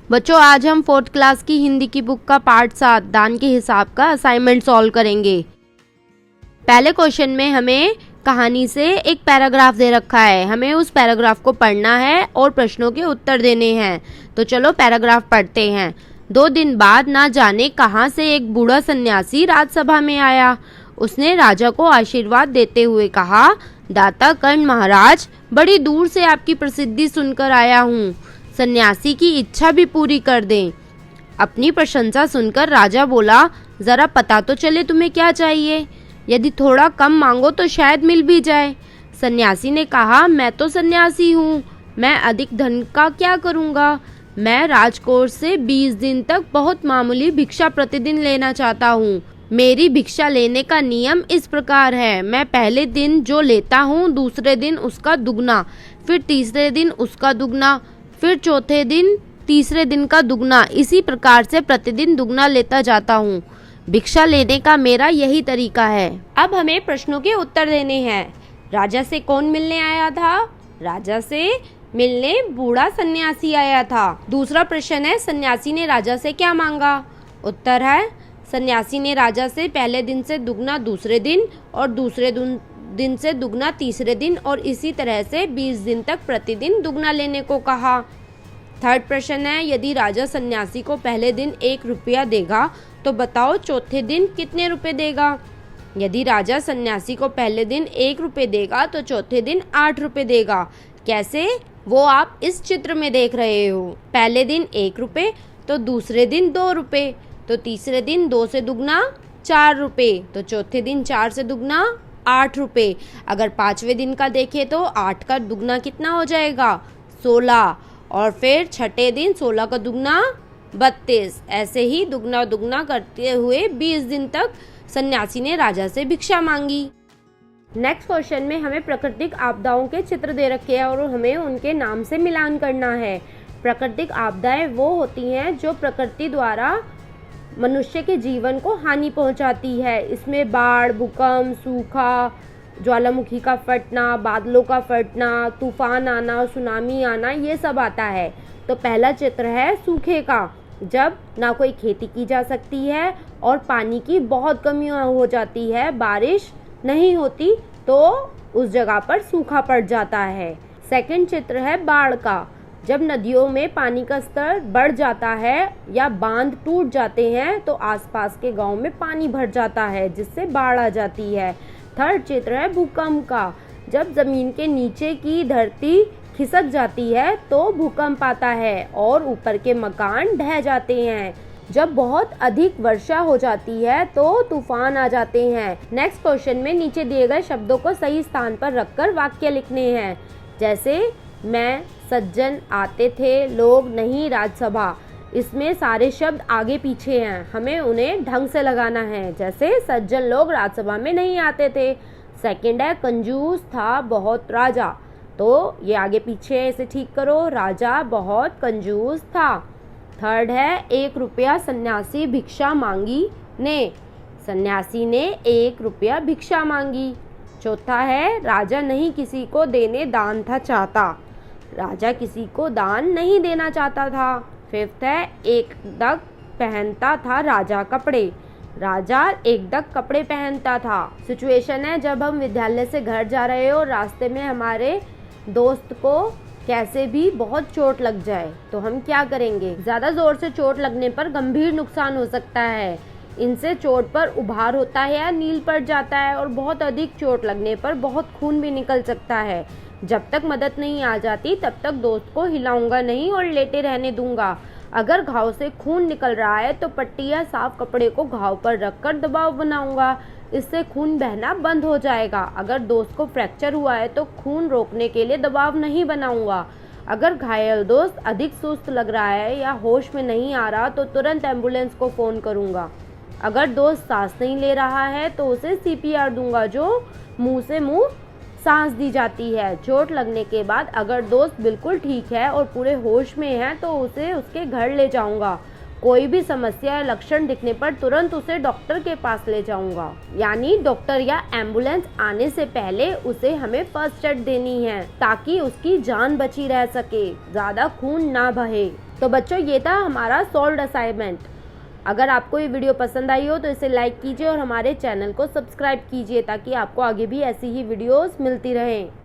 बच्चों, आज हम 4th क्लास की हिंदी की बुक का पार्ट 7 दान के हिसाब का असाइनमेंट सॉल्व करेंगे। पहले क्वेश्चन में हमें कहानी से एक पैराग्राफ दे रखा है, हमें उस पैराग्राफ को पढ़ना है और प्रश्नों के उत्तर देने हैं। तो चलो पैराग्राफ पढ़ते हैं। 2 दिन बाद ना जाने कहां से एक बूढ़ा सन्यासी राजसभा में आया। उसने राजा को आशीर्वाद देते हुए कहा, दाता कर्ण महाराज, बड़ी दूर से आपकी प्रसिद्धि सुनकर आया हूँ। सन्यासी की इच्छा भी पूरी कर दें। अपनी प्रशंसा सुनकर राजा बोला, जरा पता तो चले तुम्हें क्या चाहिए। यदि थोड़ा कम मांगो तो शायद मिल भी जाए। सन्यासी ने कहा, मैं तो सन्यासी हूँ, मैं अधिक धन का क्या करूँगा। मैं राजकोष से 20 दिन तक बहुत मामूली भिक्षा प्रतिदिन लेना चाहता हूँ। मेरी भिक्षा लेने का नियम इस प्रकार है, मैं पहले दिन जो लेता हूँ दूसरे दिन उसका दुगना, फिर तीसरे दिन उसका दुगना, फिर चौथे दिन तीसरे दिन का दुगना, इसी प्रकार से प्रतिदिन दुगना लेता जाता हूँ। भिक्षा लेने का मेरा यही तरीका है। अब हमें प्रश्नों के उत्तर देने हैं। राजा से कौन मिलने आया था? राजा से मिलने बूढ़ा सन्यासी आया था। दूसरा प्रश्न है, सन्यासी ने राजा से क्या मांगा? उत्तर है, सन्यासी ने राजा से पहले दिन से दुगना दूसरे दिन और दूसरे दिन से दुगना तीसरे दिन और इसी तरह से 20 दिन तक प्रतिदिन दुगना लेने को कहा। थर्ड प्रश्न है, यदि राजा सन्यासी को पहले दिन 1 रुपया देगा तो बताओ चौथे दिन कितने रुपए देगा। यदि राजा सन्यासी को पहले दिन 1 रुपये देगा तो चौथे दिन 8 रुपये देगा। कैसे? वो आप इस चित्र में देख रहे हो। पहले दिन 1 रुपये तो दूसरे दिन 2 रुपये, तो तीसरे दिन 2 से दुगना 4 रुपये, तो चौथे दिन 4 से दुगना 8 रुपये। अगर 5वें दिन का देखें तो 8 का दुगना कितना हो जाएगा? 16, और फिर छठे दिन 16 का दुगना 32। ऐसे ही दुगना दुगना करते हुए 20 दिन तक सन्यासी ने राजा से भिक्षा मांगी। नेक्स्ट क्वेश्चन में हमें प्राकृतिक आपदाओं के चित्र दे रखे हैं और हमें उनके नाम से मिलान करना है। प्राकृतिक आपदाएं वो होती हैं जो प्रकृति द्वारा मनुष्य के जीवन को हानि पहुंचाती है। इसमें बाढ़, भूकंप, सूखा, ज्वालामुखी का फटना, बादलों का फटना, तूफान आना, सुनामी आना, ये सब आता है। तो पहला चित्र है सूखे का, जब ना कोई खेती की जा सकती है और पानी की बहुत कमी हो जाती है, बारिश नहीं होती तो उस जगह पर सूखा पड़ जाता है। सेकंड चित्र है बाढ़ का, जब नदियों में पानी का स्तर बढ़ जाता है या बांध टूट जाते हैं तो आसपास के गांव में पानी भर जाता है जिससे बाढ़ आ जाती है। थर्ड चित्र है भूकंप का, जब जमीन के नीचे की धरती खिसक जाती है तो भूकंप आता है और ऊपर के मकान ढह जाते हैं। जब बहुत अधिक वर्षा हो जाती है तो तूफान आ जाते हैं। नेक्स्ट क्वेश्चन में नीचे दिए गए शब्दों को सही स्थान पर रखकर वाक्य लिखने हैं। जैसे मैं सज्जन आते थे, लोग नहीं राजसभा। इसमें सारे शब्द आगे पीछे हैं, हमें उन्हें ढंग से लगाना है। जैसे सज्जन लोग राजसभा में नहीं आते थे। सेकंड है कंजूस था बहुत राजा, तो ये आगे पीछे इसे ठीक करो, राजा बहुत कंजूस था। थर्ड है 1 रुपया सन्यासी भिक्षा मांगी ने, सन्यासी ने 1 रुपया भिक्षा मांगी। चौथा है राजा नहीं किसी को देने दान था चाहता, राजा किसी को दान नहीं देना चाहता था। फिफ्थ है एकदक पहनता था राजा कपड़े, राजा एकदक कपड़े पहनता था। सिचुएशन है जब हम विद्यालय से घर जा रहे हो, रास्ते में हमारे दोस्त को कैसे भी बहुत चोट लग जाए तो हम क्या करेंगे? ज़्यादा ज़ोर से चोट लगने पर गंभीर नुकसान हो सकता है, इनसे चोट पर उभार होता है या नील पड़ जाता है और बहुत अधिक चोट लगने पर बहुत खून भी निकल सकता है। जब तक मदद नहीं आ जाती तब तक दोस्त को हिलाऊंगा नहीं और लेटे रहने दूंगा। अगर घाव से खून निकल रहा है तो पट्टी या साफ कपड़े को घाव पर रखकर दबाव बनाऊंगा, इससे खून बहना बंद हो जाएगा। अगर दोस्त को फ्रैक्चर हुआ है तो खून रोकने के लिए दबाव नहीं बनाऊंगा। अगर घायल दोस्त अधिक सुस्त लग रहा है या होश में नहीं आ रहा तो तुरंत एम्बुलेंस को फ़ोन करूंगा। अगर दोस्त सांस नहीं ले रहा है तो उसे CPR दूंगा, जो मुंह से मुंह सांस दी जाती है। चोट लगने के बाद अगर दोस्त बिल्कुल ठीक है और पूरे होश में है तो उसे उसके घर ले जाऊंगा। कोई भी समस्या या लक्षण दिखने पर तुरंत उसे डॉक्टर के पास ले जाऊंगा। यानी डॉक्टर या एम्बुलेंस आने से पहले उसे हमें फर्स्ट एड देनी है ताकि उसकी जान बची रह सके, ज्यादा खून ना बहे। तो बच्चों, ये था हमारा सॉल्व्ड असाइनमेंट। अगर आपको ये वीडियो पसंद आई हो तो इसे लाइक कीजिए और हमारे चैनल को सब्सक्राइब कीजिए ताकि आपको आगे भी ऐसी ही वीडियोस मिलती रहें।